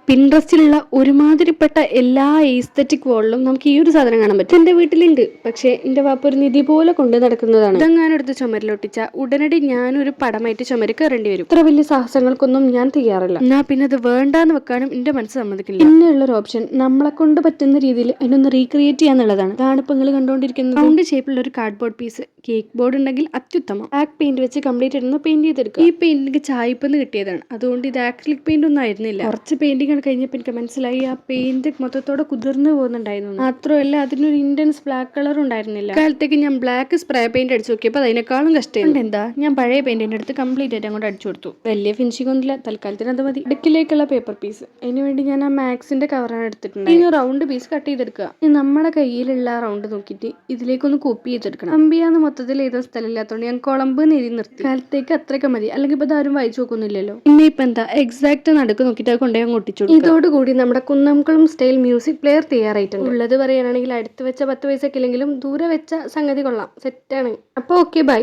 പിൻട്രസ്റ്റിലുള്ള ഒരുമാതിരിപ്പെട്ട എല്ലാ എസ്തെറ്റിക് വോളിലും നമുക്ക് ഈ ഒരു സാധനം കാണാൻ പറ്റും. എന്റെ വീട്ടിലുണ്ട്, പക്ഷെ എന്റെ വാപ്പ ഒരു നിധി പോലെ കൊണ്ടു നടക്കുന്നതാണ്. ഇതെങ്ങാനെടുത്ത് ചുമരിലൊട്ടിച്ച ഉടനടി ഞാനൊരു പടമായിട്ട് ചുമര് കയറേണ്ടി വരും. ഇത്ര വലിയ സാഹസങ്ങൾക്കൊന്നും ഞാൻ തയ്യാറില്ല. എന്നാ പിന്നെ അത് വേണ്ടാന്ന് വെക്കാനും എന്റെ മനസ്സ് സമ്മതിക്കില്ല. പിന്നെയുള്ളൊരു ഓപ്ഷൻ നമ്മളെ കൊണ്ട് പറ്റുന്ന രീതിയിൽ അതിനൊന്ന് റീക്രിയേറ്റ് ചെയ്യാന്നുള്ളതാണ്. ഇതാണ് ഇപ്പൊ നിങ്ങൾ കണ്ടുകൊണ്ടിരിക്കുന്നത്. റൗണ്ട് ഷേപ്പിലുള്ള ഒരു കാർഡ്ബോർഡ് പീസ്. കേക്ക് ബോർഡ് ഉണ്ടെങ്കിൽ അത്യുത്തമം. ബ്ലാക്ക് പെയിന്റ് വെച്ച് കംപ്ലീറ്റ് ആയിരുന്നു പെയിന്റ് ചെയ്തെടുക്കുക. ഈ പെയിന്റിന് ചായ്പെന്ന് കിട്ടിയതാണ്, അതുകൊണ്ട് ഇത് ആക്രിലിക് പെയിന്റ് ഒന്നും ആയിരുന്നില്ല. കുറച്ച് പെയിന്റിംഗ് കഴിഞ്ഞപ്പോൾ എനിക്ക് മനസ്സിലായി ആ പെയിന്റ് മൊത്തത്തോടെ കുതിർന്നു പോകുന്നുണ്ടായിരുന്നു. മാത്രമല്ല അതിനൊരു ഇന്റൻസ് ബ്ലാക്ക് കളർ ഉണ്ടായിരുന്നില്ല. കാലത്തേക്ക് ഞാൻ ബ്ലാക്ക് സ്പ്രേ പെയിന്റ് അടിച്ചു നോക്കിയപ്പോൾ അതിനേക്കാളും കഷ്ടം. എന്താ, ഞാൻ പഴയ പെയിന്റിന്റെ അടുത്ത് കംപ്ലീറ്റ് ആയിട്ട് അങ്ങോട്ട് അടിച്ചു കൊടുത്തു. വലിയ ഫിനിഷിംഗ് ഒന്നുമില്ല, തൽക്കാലത്തിന് അത് മതി. ഇടുക്കിലേക്കുള്ള പേപ്പർ പീസ്, അതിന് വേണ്ടി ഞാൻ ആ മാക്സിന്റെ കവറാണ് എടുത്തിട്ടുണ്ട്. ഇനി റൗണ്ട് പീസ് കട്ട് ചെയ്തെടുക്കുക. നമ്മുടെ കയ്യിലുള്ള റൗണ്ട് നോക്കിയിട്ട് ഇതിലേക്കൊന്ന് കോപ്പി ചെയ്തെടുക്കണം. അമ്പിയാന്ന് മൊത്തത്തിൽ ഏതോ സ്ഥലമില്ലാത്തതുകൊണ്ട് ഞാൻ കൊളമ്പ് എഴുതി നിർത്തി. കാലത്തേക്ക് അത്രയൊക്കെ മതി, അല്ലെങ്കിൽ ഇപ്പൊ ആരും വായിച്ചു നോക്കുന്നില്ലല്ലോ. പിന്നെ ഇപ്പൊ എന്താ എക്സാക്ട് നടുക്ക് നോക്കിയിട്ട് അത് കൊണ്ടുപോയി അങ്ങ് ഒട്ടിച്ചു. ഇതോടുകൂടി നമ്മുടെ കുന്നംകുളം സ്റ്റൈൽ മ്യൂസിക് പ്ലെയർ തയ്യാറായിട്ടുണ്ട്. ഉള്ളത് പറയുകയാണെങ്കിൽ അടുത്ത് വെച്ച 10 പൈസക്കില്ലെങ്കിലും ദൂരെ വെച്ച സംഗതി കൊള്ളാം, സെറ്റാണ്. അപ്പോൾ ഓക്കെ, ബൈ.